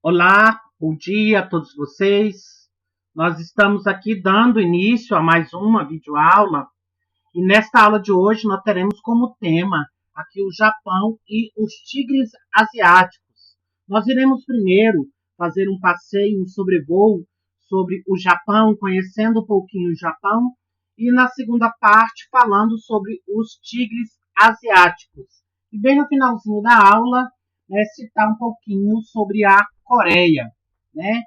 Olá, bom dia a todos vocês. Nós estamos aqui dando início a mais uma videoaula e nesta aula de hoje nós teremos como tema aqui o Japão e os tigres asiáticos. Nós iremos primeiro fazer um passeio, um sobrevoo sobre o Japão, conhecendo um pouquinho o Japão, e na segunda parte falando sobre os tigres asiáticos. E bem no finalzinho da aula, citar um pouquinho sobre a Coreia, né?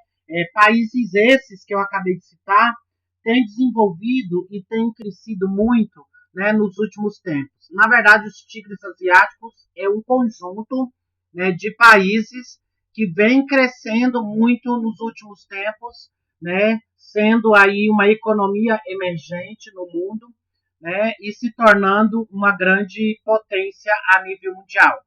Países esses que eu acabei de citar têm desenvolvido e têm crescido muito, né, nos últimos tempos. Na verdade, os tigres asiáticos é um conjunto, né, de países que vem crescendo muito nos últimos tempos, né, sendo aí uma economia emergente no mundo, né, e se tornando uma grande potência a nível mundial.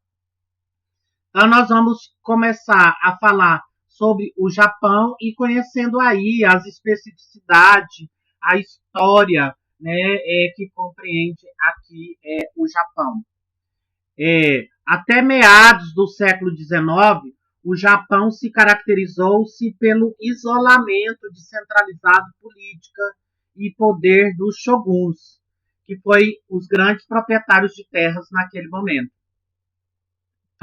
Então, nós vamos começar a falar sobre o Japão e conhecendo aí as especificidades, a história, né, que compreende aqui o Japão. Até meados do século XIX, o Japão se caracterizou-se pelo isolamento descentralizado política e poder dos shoguns, que foi os grandes proprietários de terras naquele momento.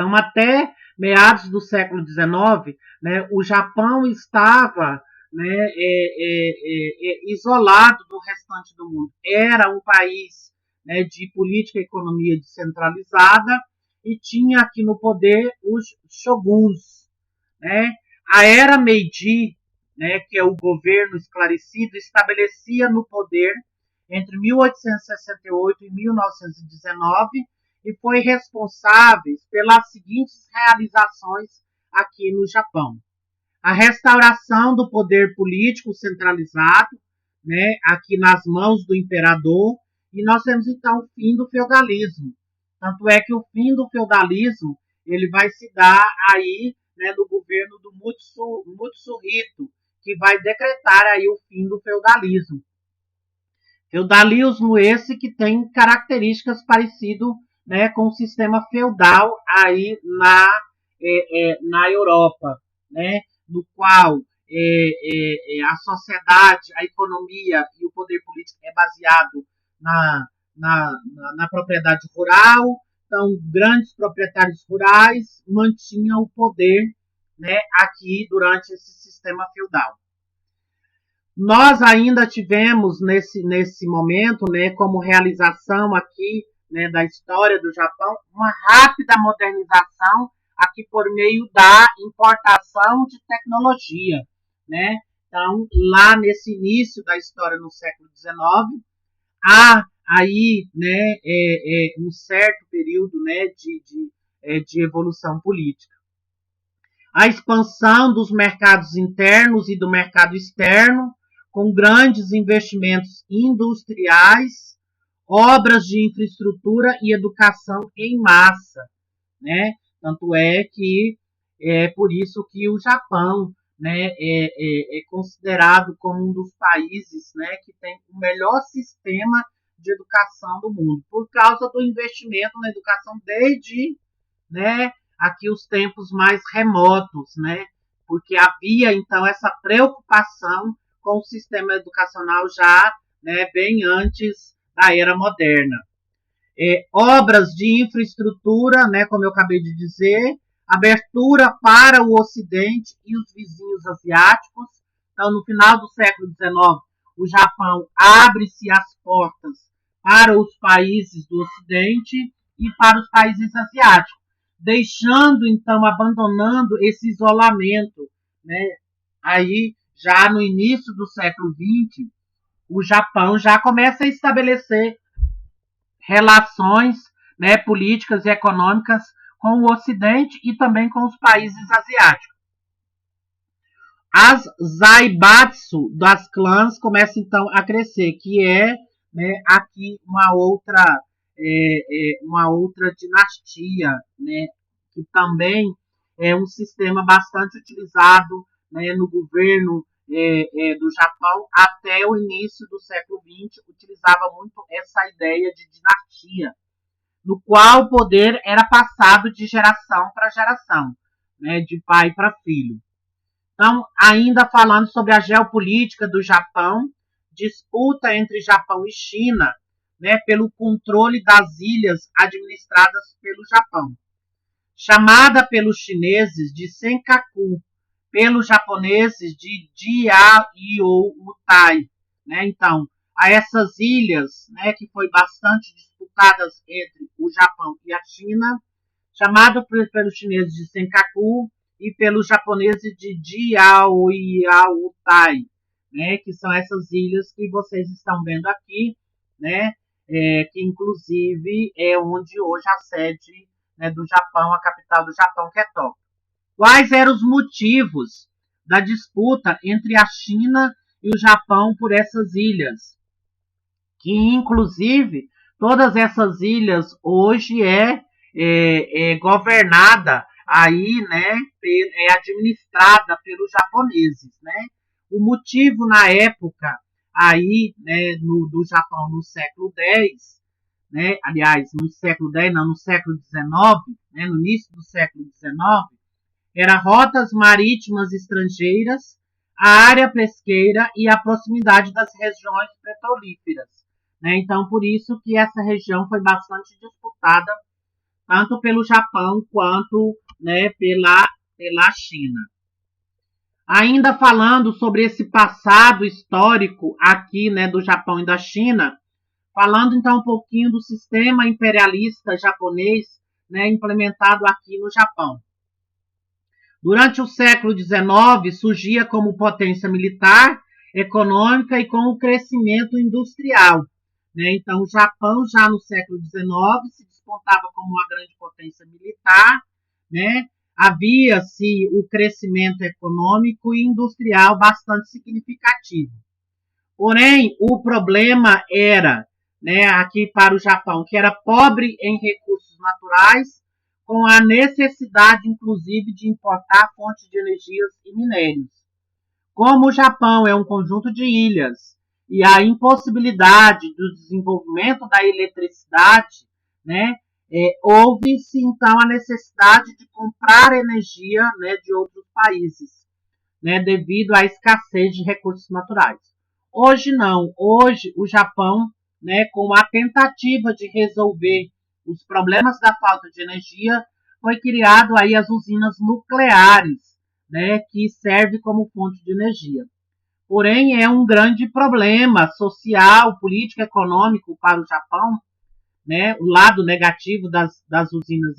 Então, até meados do século XIX, né, o Japão estava, né, isolado do restante do mundo. Era um país, né, de política e economia descentralizada e tinha aqui no poder os shoguns. Né? A era Meiji, né, que é o governo esclarecido, estabelecia no poder entre 1868 e 1919 e foi responsável pelas seguintes realizações aqui no Japão. A restauração do poder político centralizado, né, aqui nas mãos do imperador, e nós temos então o fim do feudalismo. Tanto é que o fim do feudalismo ele vai se dar aí, né, no governo do Mutsuhito, que vai decretar aí o fim do feudalismo. Feudalismo esse que tem características parecidas, né, com o sistema feudal aí na Europa, né, no qual a sociedade, a economia e o poder político é baseado na propriedade rural. Então, grandes proprietários rurais mantinham o poder, né, aqui durante esse sistema feudal. Nós ainda tivemos nesse momento, né, como realização aqui, né, da história do Japão, uma rápida modernização aqui por meio da importação de tecnologia, né? Então, lá nesse início da história no século XIX, há aí, né, um certo período, né, de evolução política. A expansão dos mercados internos e do mercado externo, com grandes investimentos industriais, obras de infraestrutura e educação em massa, né? Tanto é que é por isso que o Japão, né, é considerado como um dos países, né, que tem o melhor sistema de educação do mundo, por causa do investimento na educação desde, né, aqui os tempos mais remotos, né? Porque havia então essa preocupação com o sistema educacional já, né, bem antes da era moderna. Obras de infraestrutura, né, como eu acabei de dizer, abertura para o Ocidente e os vizinhos asiáticos. Então, no final do século XIX, o Japão abre-se as portas para os países do Ocidente e para os países asiáticos, deixando, então, abandonando esse isolamento, né? Aí, já no início do século XX, o Japão já começa a estabelecer relações, né, políticas e econômicas com o Ocidente e também com os países asiáticos. As zaibatsu das clãs começam, então, a crescer, que é, né, aqui uma outra dinastia, né, que também é um sistema bastante utilizado, né, no governo do Japão até o início do século XX, utilizava muito essa ideia de dinastia, no qual o poder era passado de geração para geração, né, de pai para filho. Então, ainda falando sobre a geopolítica do Japão, disputa entre Japão e China, né, pelo controle das ilhas administradas pelo Japão. Chamada pelos chineses de Senkaku, pelos japoneses de Diaoyutai, né? Então, a essas ilhas, né, que foi bastante disputadas entre o Japão e a China, chamado pelos chineses de Senkaku e pelos japoneses de Diaoyutai, né, que são essas ilhas que vocês estão vendo aqui, né, que inclusive é onde hoje a sede, né, do Japão, a capital do Japão, que é Tóquio. Quais eram os motivos da disputa entre a China e o Japão por essas ilhas? Que inclusive todas essas ilhas hoje é governada aí, né, é administrada pelos japoneses, né? O motivo na época aí, né, do Japão no século X, né, aliás, no século X, não, no século XIX, né, no início do século XIX, era rotas marítimas estrangeiras, a área pesqueira e a proximidade das regiões petrolíferas, né? Então, por isso que essa região foi bastante disputada, tanto pelo Japão quanto, né, pela China. Ainda falando sobre esse passado histórico aqui, né, do Japão e da China, falando então um pouquinho do sistema imperialista japonês, né, implementado aqui no Japão. Durante o século XIX, surgia como potência militar, econômica e com o crescimento industrial, né? Então, o Japão, já no século XIX, se despontava como uma grande potência militar, né? Havia-se o crescimento econômico e industrial bastante significativo. Porém, o problema era, né, aqui para o Japão, que era pobre em recursos naturais, com a necessidade, inclusive, de importar fontes de energias e minérios. Como o Japão é um conjunto de ilhas e a impossibilidade do desenvolvimento da eletricidade, né, houve-se então a necessidade de comprar energia, né, de outros países, né, devido à escassez de recursos naturais. Hoje não, hoje o Japão, né, com a tentativa de resolver os problemas da falta de energia, foi criado aí as usinas nucleares, né, que serve como fonte de energia. Porém, é um grande problema social, político, econômico para o Japão, né? O lado negativo das usinas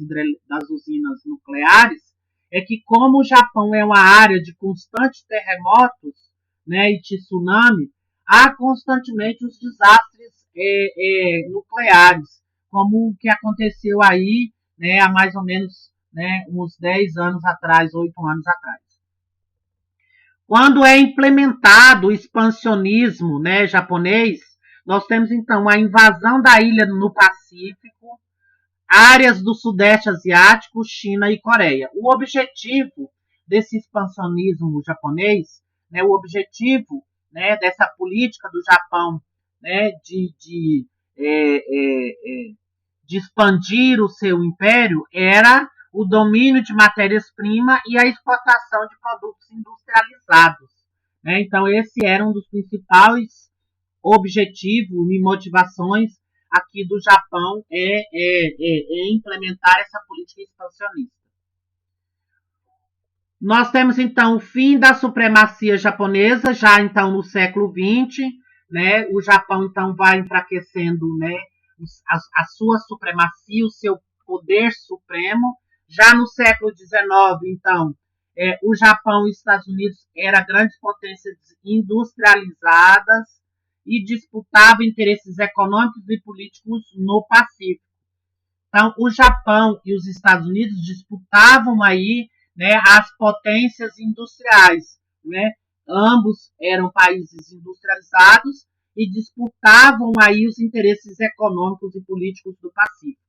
nucleares é que, como o Japão é uma área de constantes terremotos, né, e tsunami, há constantemente os desastres nucleares, como o que aconteceu aí, né, há mais ou menos, né, uns 10 anos atrás, 8 anos atrás. Quando é implementado o expansionismo, né, japonês, nós temos então a invasão da ilha no Pacífico, áreas do Sudeste Asiático, China e Coreia. O objetivo desse expansionismo japonês, né, o objetivo, né, dessa política do Japão, né, de expandir o seu império, era o domínio de matérias-primas e a exportação de produtos industrializados, né? Então, esse era um dos principais objetivos e motivações aqui do Japão implementar essa política expansionista. Nós temos, então, o fim da supremacia japonesa, já, então, no século XX, né? O Japão, então, vai enfraquecendo, né, a sua supremacia, o seu poder supremo. Já no século XIX, então, o Japão e os Estados Unidos eram grandes potências industrializadas e disputavam interesses econômicos e políticos no Pacífico. Então, o Japão e os Estados Unidos disputavam aí, né, as potências industriais, né? Ambos eram países industrializados e disputavam aí os interesses econômicos e políticos do Pacífico.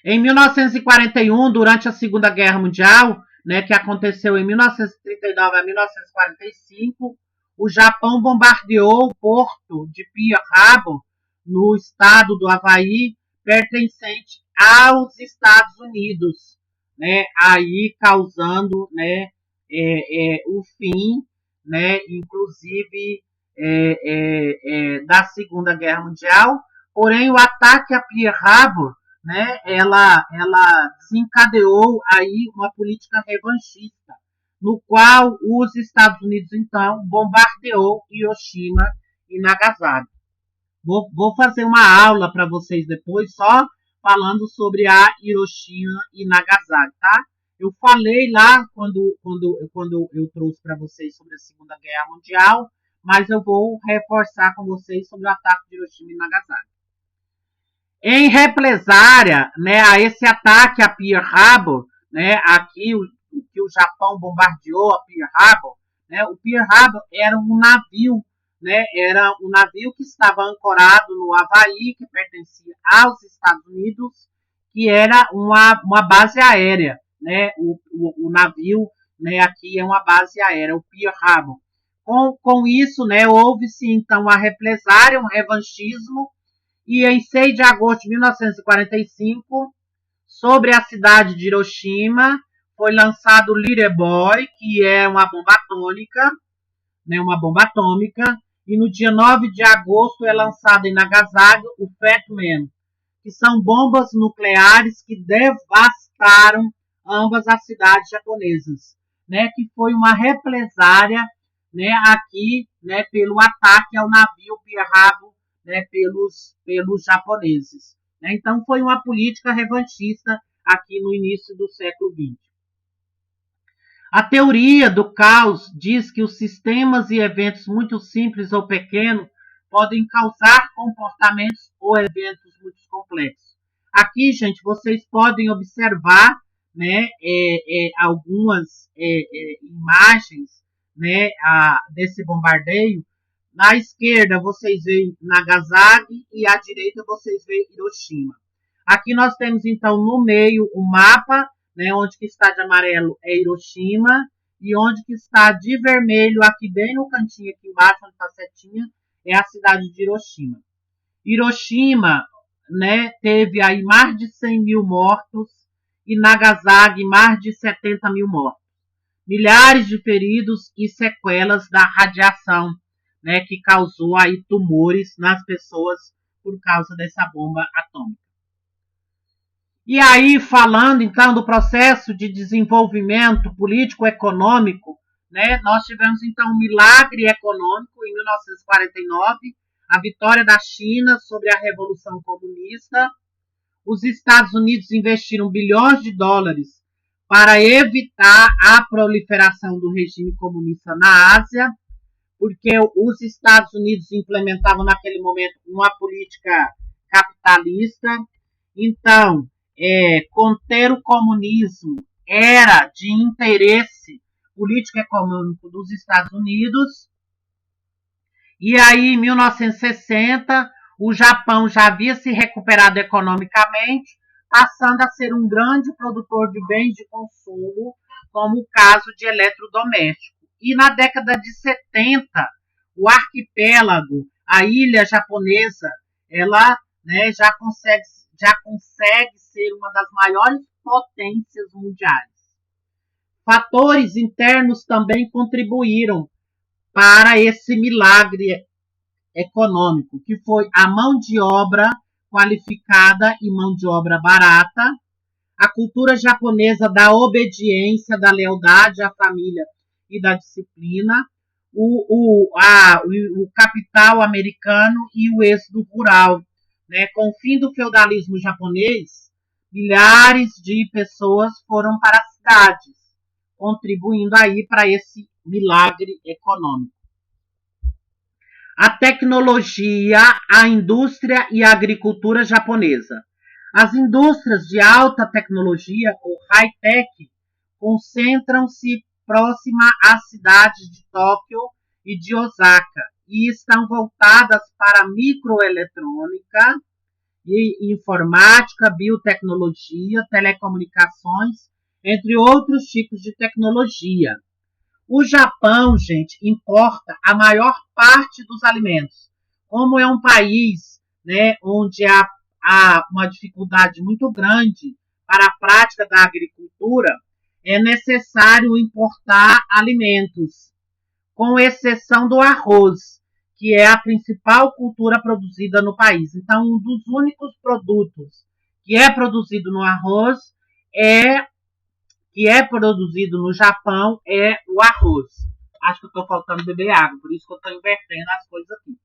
Em 1941, durante a Segunda Guerra Mundial, né, que aconteceu em 1939 a 1945, o Japão bombardeou o porto de Pearl Harbor, no estado do Havaí, pertencente aos Estados Unidos, né, aí causando, né, o fim, né, inclusive da Segunda Guerra Mundial. Porém, o ataque a Pearl Harbor, né, ela desencadeou aí uma política revanchista, no qual os Estados Unidos, então, bombardeou Hiroshima e Nagasaki. Vou fazer uma aula para vocês depois, só falando sobre a Hiroshima e Nagasaki, tá? Eu falei lá quando eu trouxe para vocês sobre a Segunda Guerra Mundial, mas eu vou reforçar com vocês sobre o ataque de Hiroshima e Nagasaki. Em represária, né, a esse ataque a Pearl Harbor, né, aqui que o Japão bombardeou a Pearl Harbor, né, o Pearl Harbor era um navio, né, era um navio que estava ancorado no Havaí, que pertencia aos Estados Unidos, que era uma base aérea, né, o navio, né, aqui é uma base aérea, o Pearl Harbor. Com isso, né, houve-se então uma represária, um revanchismo, e em 6 de agosto de 1945, sobre a cidade de Hiroshima, foi lançado o Little Boy, que é uma bomba atômica, né, e no dia 9 de agosto é lançado em Nagasaki o Fat Man, que são bombas nucleares que devastaram ambas as cidades japonesas, né, que foi uma represária, né, aqui, né, pelo ataque ao navio Pearl Harbor, né, pelos japoneses. Né? Então, foi uma política revanchista aqui no início do século XX. A teoria do caos diz que os sistemas e eventos muito simples ou pequenos podem causar comportamentos ou eventos muito complexos. Aqui, gente, vocês podem observar, né, algumas imagens, né, desse bombardeio. Na esquerda vocês veem Nagasaki e à direita vocês veem Hiroshima. Aqui nós temos então no meio o mapa, né, onde que está de amarelo é Hiroshima e onde que está de vermelho, aqui bem no cantinho aqui embaixo, onde está a setinha, é a cidade de Hiroshima. Hiroshima, né, teve aí mais de 100 mil mortos e Nagasaki mais de 70 mil mortos. Milhares de feridos e sequelas da radiação, né, que causou aí tumores nas pessoas por causa dessa bomba atômica. E aí, falando então do processo de desenvolvimento político-econômico, né, nós tivemos então um milagre econômico em 1949, a vitória da China sobre a Revolução Comunista. Os Estados Unidos investiram bilhões de dólares para evitar a proliferação do regime comunista na Ásia, porque os Estados Unidos implementavam naquele momento uma política capitalista. Então, conter o comunismo era de interesse político-econômico dos Estados Unidos. E aí, em 1960, o Japão já havia se recuperado economicamente, passando a ser um grande produtor de bens de consumo, como o caso de eletrodoméstico. E na década de 70, o arquipélago, a ilha japonesa, ela, né, já consegue ser uma das maiores potências mundiais. Fatores internos também contribuíram para esse milagre econômico, que foi a mão de obra qualificada e mão de obra barata, a cultura japonesa da obediência, da lealdade à família e da disciplina, o capital americano e o êxodo rural. Né? Com o fim do feudalismo japonês, milhares de pessoas foram para as cidades, contribuindo aí para esse milagre econômico. A tecnologia, a indústria e a agricultura japonesa. As indústrias de alta tecnologia, ou high-tech, concentram-se próxima às cidades de Tóquio e de Osaka e estão voltadas para microeletrônica, e informática, biotecnologia, telecomunicações, entre outros tipos de tecnologia. O Japão, gente, importa a maior parte dos alimentos. Como é um país, né, onde há uma dificuldade muito grande para a prática da agricultura, é necessário importar alimentos, com exceção do arroz, que é a principal cultura produzida no país. Então, um dos únicos produtos que é produzido no arroz que é produzido no Japão é o arroz. Acho que eu estou faltando beber água, por isso que eu estou invertendo as coisas aqui.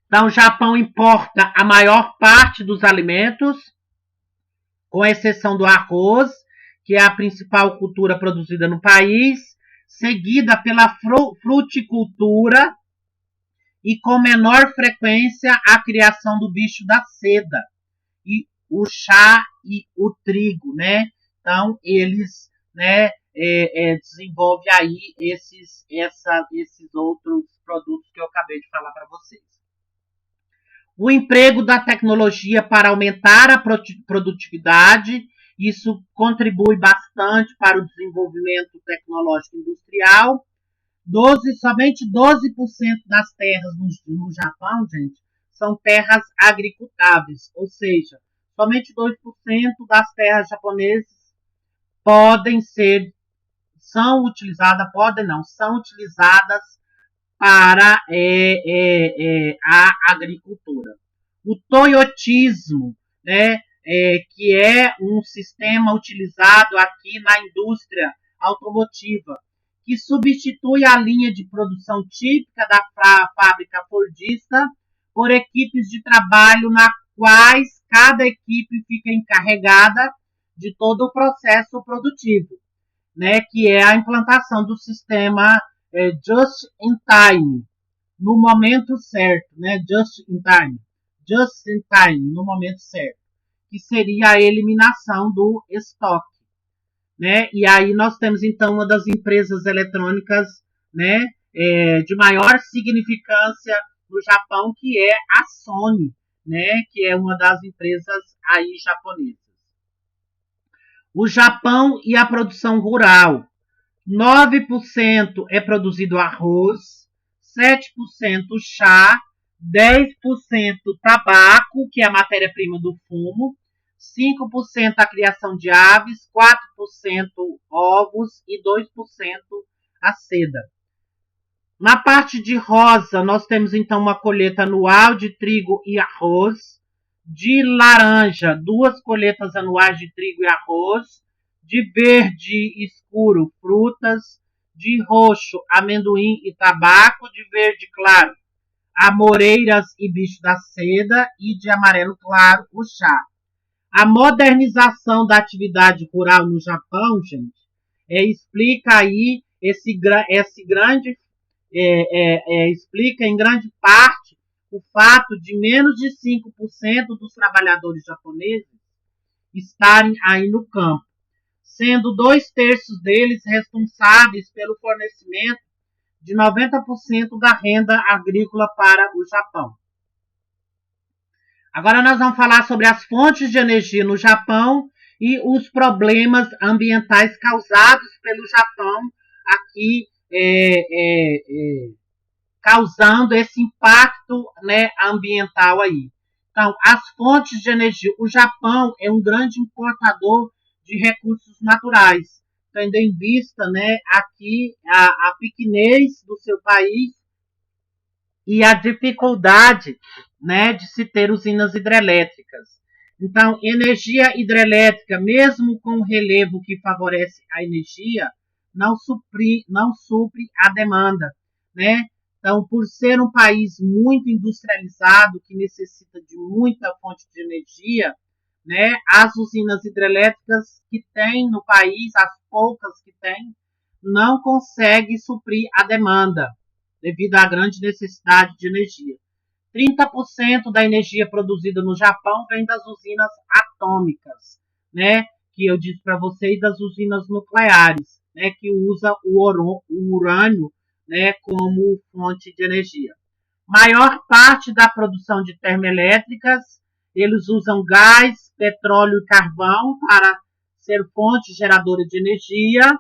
Então, o Japão importa a maior parte dos alimentos, com exceção do arroz, que é a principal cultura produzida no país, seguida pela fruticultura e com menor frequência a criação do bicho da seda, e o chá e o trigo, né? Então, eles, né, desenvolvem aí esses outros produtos que eu acabei de falar para vocês. O emprego da tecnologia para aumentar a produtividade, isso contribui bastante para o desenvolvimento tecnológico industrial. Somente 12% das terras no Japão, gente, são terras agricultáveis, ou seja, somente 2% das terras japonesas são utilizadas para a agricultura. O toyotismo, né, que é um sistema utilizado aqui na indústria automotiva, que substitui a linha de produção típica da fábrica fordista por equipes de trabalho nas quais cada equipe fica encarregada de todo o processo produtivo, né, que é a implantação do sistema just in time, no momento certo, né, just in time, no momento certo, que seria a eliminação do estoque, né? E aí nós temos então uma das empresas eletrônicas, né, de maior significância no Japão, que é a Sony, né, que é uma das empresas aí japonesas. O Japão e a produção rural. 9% é produzido arroz, 7% chá, 10% tabaco, que é a matéria-prima do fumo, 5% a criação de aves, 4% ovos e 2% a seda. Na parte de rosa, nós temos então uma colheita anual de trigo e arroz, de laranja, 2 colheitas anuais de trigo e arroz, de verde escuro, frutas, de roxo, amendoim e tabaco, de verde claro, amoreiras e bicho da seda, e de amarelo claro, o chá. A modernização da atividade rural no Japão, gente, explica aí explica em grande parte o fato de menos de 5% dos trabalhadores japoneses estarem aí no campo, sendo 2/3 deles responsáveis pelo fornecimento de 90% da renda agrícola para o Japão. Agora nós vamos falar sobre as fontes de energia no Japão e os problemas ambientais causados pelo Japão aqui, causando esse impacto, né, ambiental aí. Então, as fontes de energia. O Japão é um grande importador de recursos naturais, tendo em vista, né, aqui a pequenez do seu país e a dificuldade, né, de se ter usinas hidrelétricas. Então, energia hidrelétrica, mesmo com o relevo que favorece a energia, não supre a demanda, né? Então, por ser um país muito industrializado, que necessita de muita fonte de energia, né, as usinas hidrelétricas que tem no país, as poucas que tem, não conseguem suprir a demanda, devido à grande necessidade de energia. 30% da energia produzida no Japão vem das usinas atômicas, né, que eu disse para vocês, das usinas nucleares, né, que usa o urânio, né, como fonte de energia. Maior parte da produção de termoelétricas, eles usam gás, petróleo e carvão para ser fonte geradora de energia.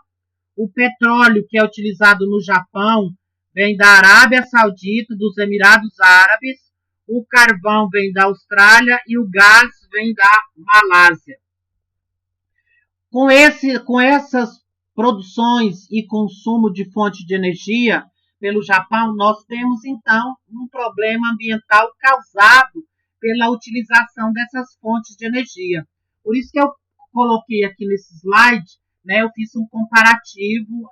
O petróleo que é utilizado no Japão vem da Arábia Saudita, dos Emirados Árabes, o carvão vem da Austrália e o gás vem da Malásia. Com essas produções e consumo de fonte de energia pelo Japão, nós temos então um problema ambiental causado pela utilização dessas fontes de energia. Por isso que eu coloquei aqui nesse slide, né, eu fiz um comparativo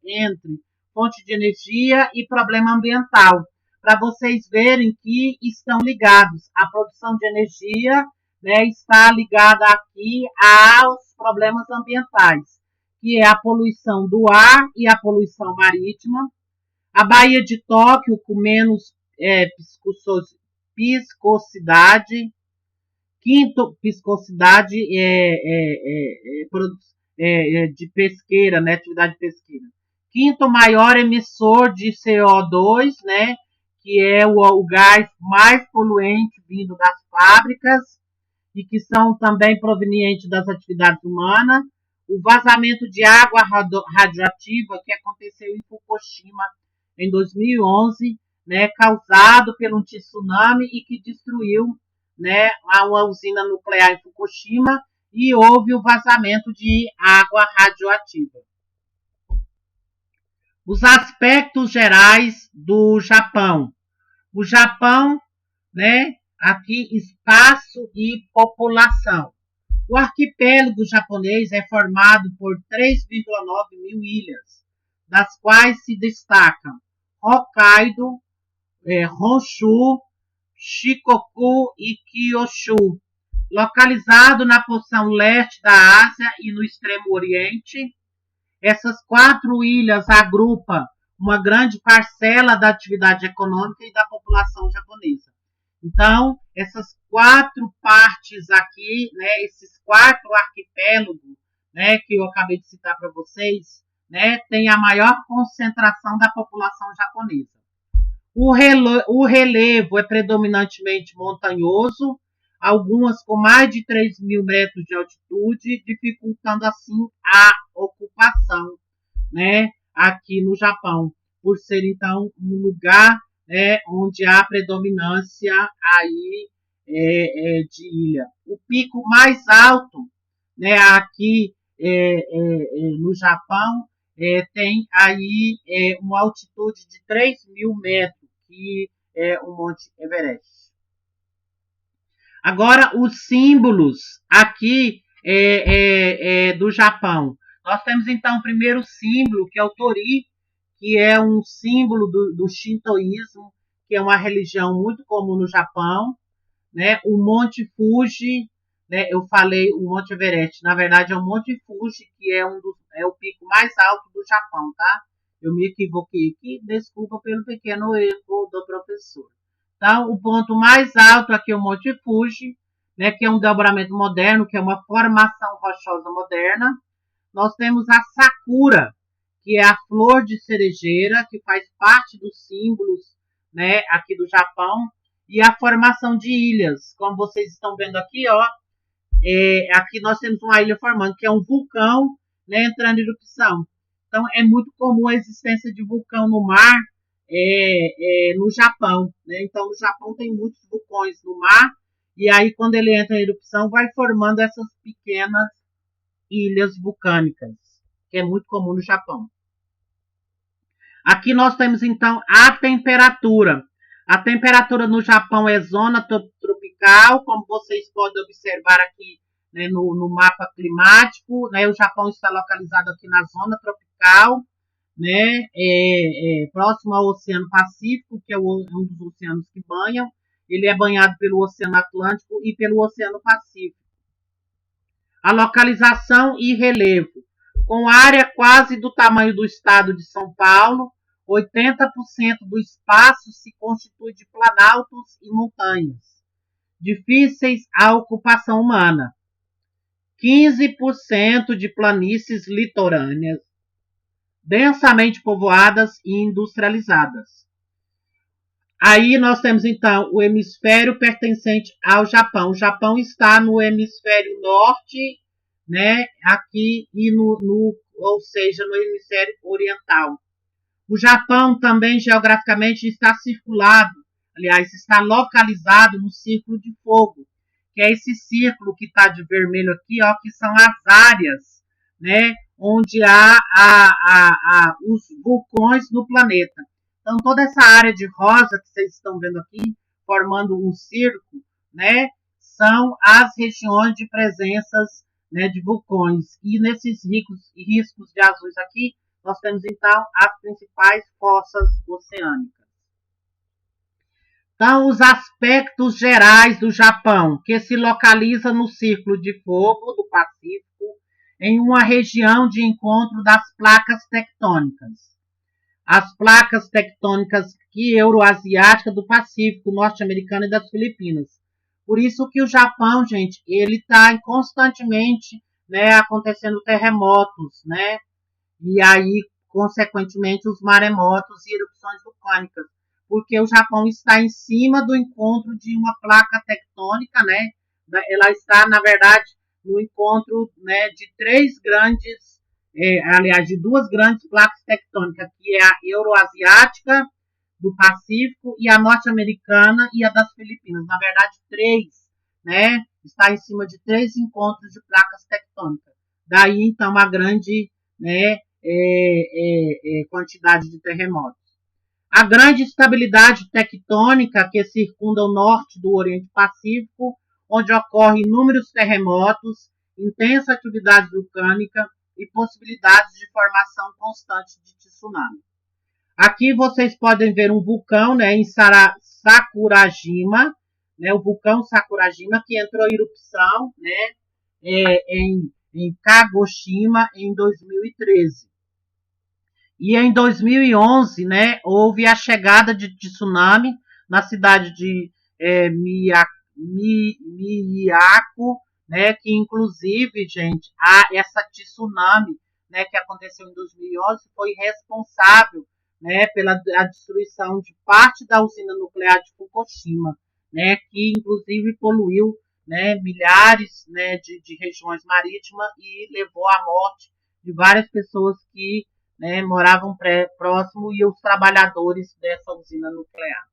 entre fonte de energia e problema ambiental, para vocês verem que estão ligados. A produção de energia, né, está ligada aqui aos problemas ambientais, que é a poluição do ar e a poluição marítima. A Baía de Tóquio, com menos piscosidade. Quinto, piscosidade de pesqueira, né, atividade pesqueira. Quinto maior emissor de CO2, né, que é o gás mais poluente vindo das fábricas e que são também provenientes das atividades humanas. O vazamento de água radioativa que aconteceu em Fukushima em 2011, né, causado por um tsunami e que destruiu, né, uma usina nuclear em Fukushima, e houve o vazamento de água radioativa. Os aspectos gerais do Japão. O Japão, né, aqui espaço e população. O arquipélago japonês é formado por 3,9 mil ilhas, das quais se destacam Hokkaido, Honshu, Shikoku e Kyushu, localizado na porção leste da Ásia e no extremo oriente. Essas 4 ilhas agrupam uma grande parcela da atividade econômica e da população japonesa. Então, essas 4 partes aqui, né, esses 4 arquipélagos, né, que eu acabei de citar para vocês, né, tem a maior concentração da população japonesa. O relevo é predominantemente montanhoso, algumas com mais de 3 mil metros de altitude, dificultando assim a ocupação, né, aqui no Japão, por ser então um lugar, onde há predominância aí de ilha. O pico mais alto, né, aqui no Japão tem aí uma altitude de 3 mil metros, que é o Monte Everest. Agora, os símbolos aqui do Japão. Nós temos, então, o primeiro símbolo, que é o Tori, que é um símbolo do shintoísmo, que é uma religião muito comum no Japão, né? O Monte Fuji, né? Eu falei o Monte Everest, na verdade é o Monte Fuji, que é o pico mais alto do Japão, tá? Eu me equivoquei aqui, desculpa pelo pequeno erro do professor. Então, o ponto mais alto aqui é o Monte Fuji, né, que é um desdobramento moderno, que é uma formação rochosa moderna. Nós temos a Sakura, que é a flor de cerejeira, que faz parte dos símbolos, né, aqui do Japão, e a formação de ilhas, como vocês estão vendo aqui, ó, aqui nós temos uma ilha formando, que é um vulcão, né, entrando em erupção. Então, é muito comum a existência de vulcão no mar no Japão, né? Então, no Japão tem muitos vulcões no mar, e aí, quando ele entra em erupção, vai formando essas pequenas ilhas vulcânicas, que é muito comum no Japão. Aqui nós temos, então, a temperatura. A temperatura no Japão é zona tropical, como vocês podem observar aqui, né, no mapa climático, né? O Japão está localizado aqui na zona tropical, né, próximo ao Oceano Pacífico, que é um dos oceanos que banham. Ele é banhado pelo Oceano Atlântico e pelo Oceano Pacífico. A localização e relevo. Com área quase do tamanho do estado de São Paulo, 80% do espaço se constitui de planaltos e montanhas, difíceis à ocupação humana. 15% de planícies litorâneas, densamente povoadas e industrializadas. Aí nós temos, então, o hemisfério pertencente ao Japão. O Japão está no hemisfério norte, né, aqui, e ou seja, no hemisfério oriental. O Japão também, geograficamente, está circulado aliás, está localizado no Círculo de Fogo, que é esse círculo que está de vermelho aqui, ó, que são as áreas, né, onde há os vulcões no planeta. Então, toda essa área de rosa que vocês estão vendo aqui, formando um círculo, né, são as regiões de presenças, né, de vulcões. E nesses riscos de azuis aqui, nós temos, então, as principais fossas oceânicas. Então, os aspectos gerais do Japão, que se localiza no Círculo de Fogo do Pacífico, em uma região de encontro das placas tectônicas. As placas tectônicas euroasiáticas do Pacífico, norte-americano e das Filipinas. Por isso que o Japão, gente, ele está constantemente, né, acontecendo terremotos, né? E aí, consequentemente, os maremotos e erupções vulcânicas. Porque o Japão está em cima do encontro de uma placa tectônica, né? Ela está, na verdade, no encontro, né, de de duas grandes placas tectônicas, que é a euroasiática do Pacífico e a norte-americana e a das Filipinas. Na verdade, três, né? Está em cima de três encontros de placas tectônicas. Daí, então, a grande, né, quantidade de terremotos. A grande estabilidade tectônica que circunda o norte do Oriente Pacífico, onde ocorrem inúmeros terremotos, intensa atividade vulcânica e possibilidades de formação constante de tsunami. Aqui vocês podem ver um vulcão, né, em Sakurajima, né, o vulcão Sakurajima, que entrou em erupção, né, em Kagoshima em 2013. E em 2011, né, houve a chegada de tsunami na cidade de Miyako, né, que inclusive, gente, essa tsunami, né, que aconteceu em 2011 foi responsável, né, pela destruição de parte da usina nuclear de Fukushima, né, que inclusive poluiu, né, milhares, né, de regiões marítimas e levou à morte de várias pessoas que, né, moravam próximo e os trabalhadores dessa usina nuclear.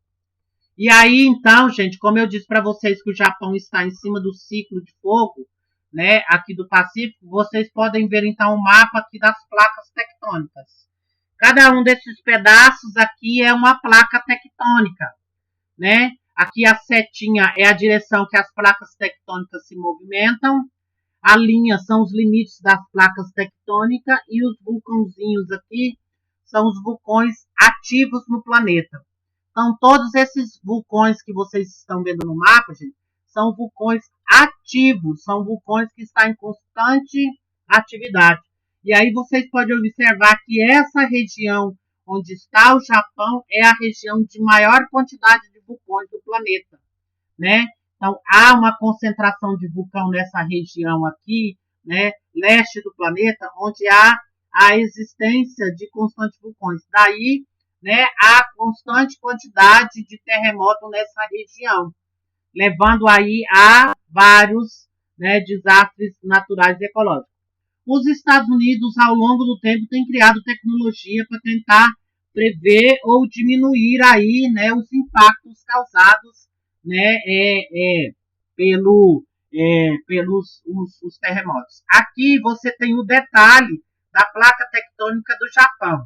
E aí, então, gente, como eu disse para vocês que o Japão está em cima do ciclo de fogo, né, aqui do Pacífico, vocês podem ver, então, o mapa aqui das placas tectônicas. Cada um desses pedaços aqui é uma placa tectônica, né? Aqui a setinha é a direção que as placas tectônicas se movimentam. A linha são os limites das placas tectônicas e os vulcãozinhos aqui são os vulcões ativos no planeta. Então, todos esses vulcões que vocês estão vendo no mapa, gente, são vulcões ativos, são vulcões que estão em constante atividade. E aí vocês podem observar que essa região onde está o Japão é a região de maior quantidade de vulcões do planeta, né? Então, há uma concentração de vulcão nessa região aqui, né, leste do planeta, onde há a existência de constantes vulcões. Daí, né, a constante quantidade de terremoto nessa região, levando aí a vários, né, desastres naturais e ecológicos. Os Estados Unidos, ao longo do tempo, têm criado tecnologia para tentar prever ou diminuir aí, né, os impactos causados, né, pelos os terremotos. Aqui você tem o detalhe da placa tectônica do Japão.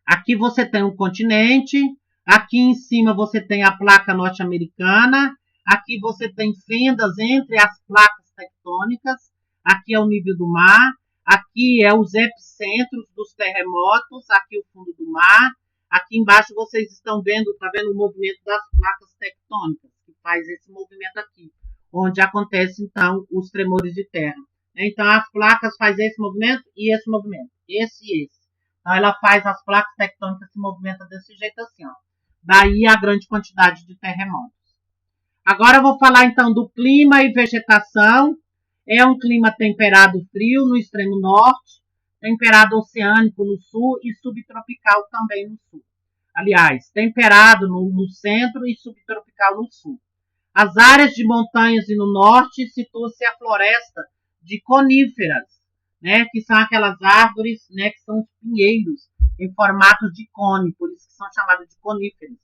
Aqui você tem um continente, aqui em cima você tem a placa norte-americana, aqui você tem fendas entre as placas tectônicas, aqui é o nível do mar, aqui é os epicentros dos terremotos, aqui o fundo do mar, aqui embaixo vocês estão vendo, tá vendo o movimento das placas tectônicas, que faz esse movimento aqui, onde acontece então os tremores de terra. Então as placas fazem esse movimento e esse movimento, esse e esse. Então ela faz as placas tectônicas se movimentam desse jeito assim, ó. Daí a grande quantidade de terremotos. Agora eu vou falar então do clima e vegetação. É um clima temperado frio no extremo norte, temperado oceânico no sul e subtropical também no sul. Aliás, temperado no centro e subtropical no sul. As áreas de montanhas e no norte situa-se a floresta de coníferas, né, que são aquelas árvores, né, que são os pinheiros em formato de cone, por isso que são chamadas de coníferas.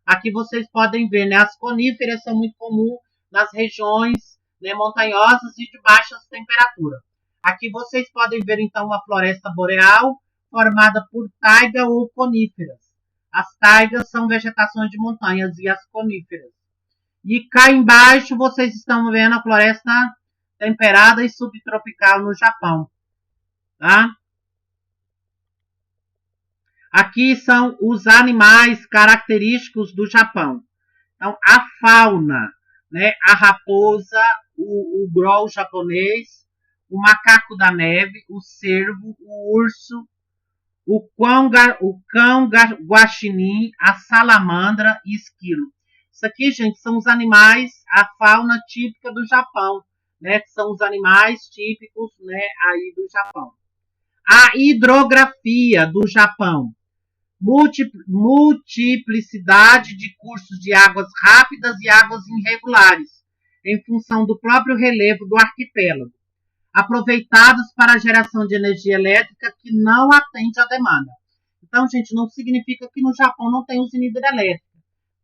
Aqui vocês podem ver, né, as coníferas são muito comuns nas regiões, né, montanhosas e de baixas temperaturas. Aqui vocês podem ver, então, uma floresta boreal formada por taiga ou coníferas. As taigas são vegetações de montanhas e as coníferas. E cá embaixo vocês estão vendo a floresta temperada e subtropical no Japão. Tá? Aqui são os animais característicos do Japão. Então, a fauna, né? A raposa, o growl japonês, o macaco da neve, o cervo, o urso, o cão guaxinim, a salamandra e esquilo. Isso aqui, gente, são os animais, a fauna típica do Japão, né? Que são os animais típicos, né, aí do Japão. A hidrografia do Japão. Multiplicidade de cursos de águas rápidas e águas irregulares, em função do próprio relevo do arquipélago, aproveitados para a geração de energia elétrica que não atende à demanda. Então, gente, não significa que no Japão não tem usina hidrelétrica.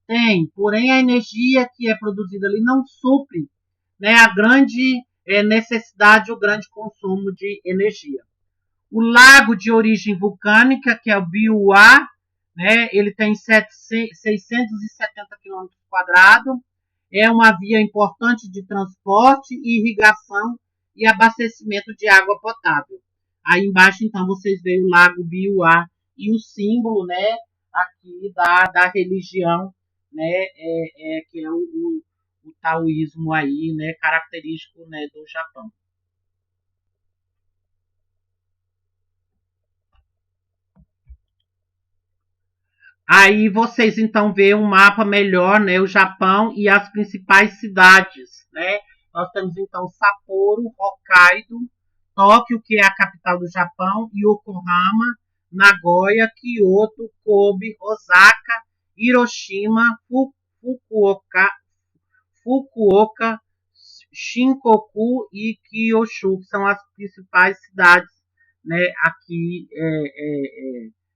Tem, porém a energia que é produzida ali não supre, né, a grande necessidade, o grande consumo de energia. O lago de origem vulcânica, que é o Biuá, né, ele tem 670 km², é uma via importante de transporte, irrigação e abastecimento de água potável. Aí embaixo, então, vocês veem o lago Biuá e o símbolo, né, aqui da religião, né, que é o taoísmo aí, né, característico, né, do Japão. Aí vocês então veem um mapa melhor, né, o Japão e as principais cidades, né? Nós temos então Sapporo, Hokkaido, Tóquio, que é a capital do Japão, Yokohama, Nagoya, Kyoto, Kobe, Osaka, Hiroshima, Fukuoka, Shikoku e Kyushu, que são as principais cidades, né, aqui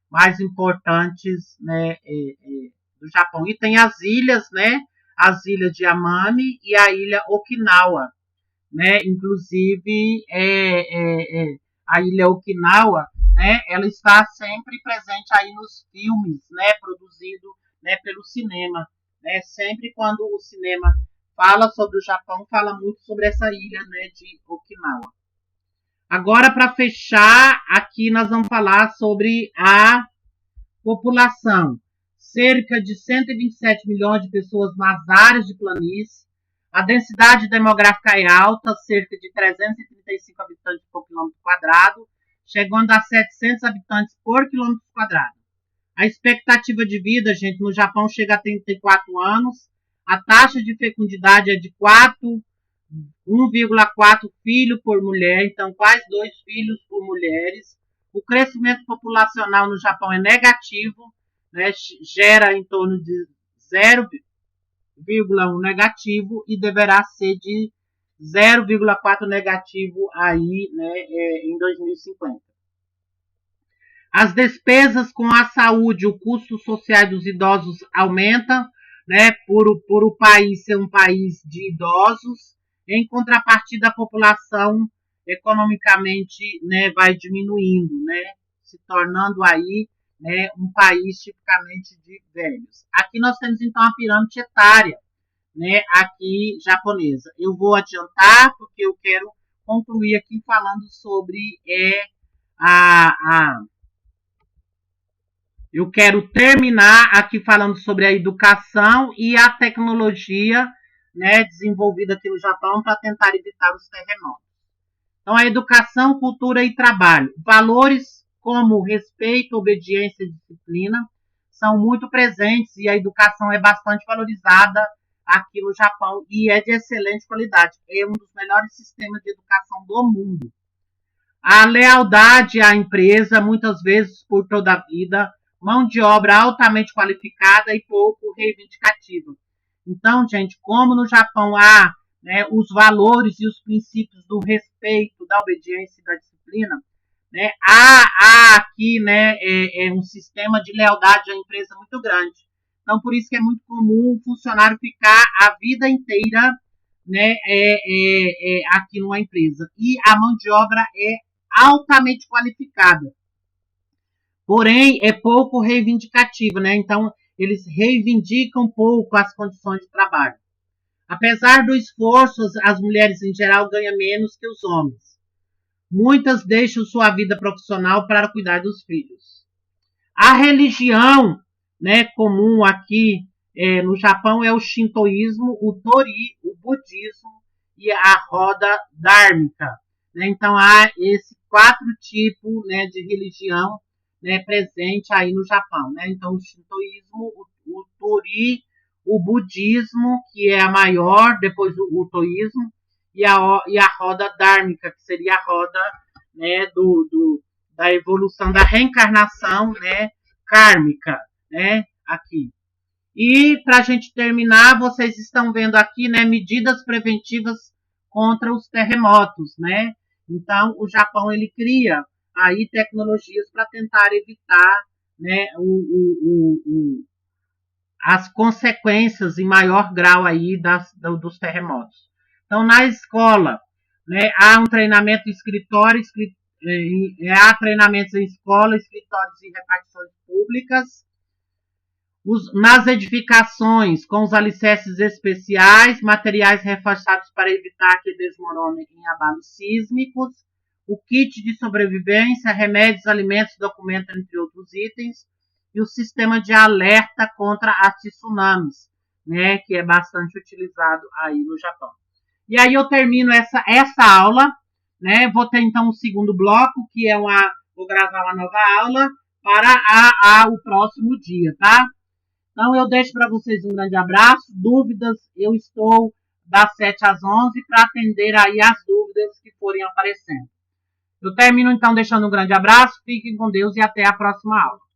mais importantes, né, do Japão. E tem as ilhas, né, as ilhas de Amami e a ilha Okinawa, né, inclusive a ilha Okinawa, né, ela está sempre presente aí nos filmes, né, produzido, né, pelo cinema, né, sempre quando o cinema fala sobre o Japão, fala muito sobre essa ilha, né, de Okinawa. Agora, para fechar, aqui nós vamos falar sobre a população. Cerca de 127 milhões de pessoas nas áreas de planície. A densidade demográfica é alta, cerca de 335 habitantes por quilômetro quadrado, chegando a 700 habitantes por quilômetro quadrado. A expectativa de vida, gente, no Japão chega a 34 anos. A taxa de fecundidade é de 1,4 filho por mulher, então quase 2 filhos por mulheres. O crescimento populacional no Japão é negativo, né, gera em torno de 0,1 negativo e deverá ser de 0,4 negativo aí, né, em 2050. As despesas com a saúde, o custo social dos idosos aumenta, né, por o país ser um país de idosos. Em contrapartida, a população economicamente, né, vai diminuindo, né, se tornando aí, né, um país tipicamente de velhos. Aqui nós temos então a pirâmide etária, né, aqui japonesa. Eu vou adiantar porque eu quero concluir aqui falando sobre eu quero terminar aqui falando sobre a educação e a tecnologia, né, desenvolvida aqui no Japão para tentar evitar os terremotos. Então, a educação, cultura e trabalho. Valores como respeito, obediência e disciplina são muito presentes e a educação é bastante valorizada aqui no Japão e é de excelente qualidade. É um dos melhores sistemas de educação do mundo. A lealdade à empresa, muitas vezes por toda a vida, mão de obra altamente qualificada e pouco reivindicativa. Então, gente, como no Japão há, né, os valores e os princípios do respeito, da obediência e da disciplina, né, há aqui, né, um sistema de lealdade à empresa muito grande. Então, por isso que é muito comum o funcionário ficar a vida inteira, né, aqui numa empresa. E a mão de obra é altamente qualificada. Porém, é pouco reivindicativa, né? Então, eles reivindicam pouco as condições de trabalho. Apesar do esforço, as mulheres em geral ganham menos que os homens. Muitas deixam sua vida profissional para cuidar dos filhos. A religião, né, comum aqui no Japão é o shintoísmo, o tori, o budismo e a roda dármica. Né? Então, há esses 4 tipos, né, de religião, né, presente aí no Japão. Né? Então, o shintoísmo, o tori, o budismo, que é a maior, depois o toísmo, e a roda dármica, que seria a roda, né, da evolução, da reencarnação, né, kármica, né, aqui. E, para a gente terminar, vocês estão vendo aqui, né, medidas preventivas contra os terremotos, né? Então, o Japão, ele cria aí tecnologias para tentar evitar, né, as consequências em maior grau aí dos terremotos. Então, na escola, né, há um treinamento em escritório, há treinamentos em escola, escritórios e repartições públicas. Nas edificações, com os alicerces especiais, materiais reforçados para evitar que desmorone em abalos sísmicos, o kit de sobrevivência, remédios, alimentos, documentos, entre outros itens, e o sistema de alerta contra as tsunamis, né, que é bastante utilizado aí no Japão. E aí eu termino essa aula, né, vou ter então um segundo bloco, que é vou gravar uma nova aula para o próximo dia, tá? Então eu deixo para vocês um grande abraço, dúvidas, eu estou das 7 às 11 para atender aí as dúvidas que forem aparecendo. Eu termino então deixando um grande abraço, fiquem com Deus e até a próxima aula.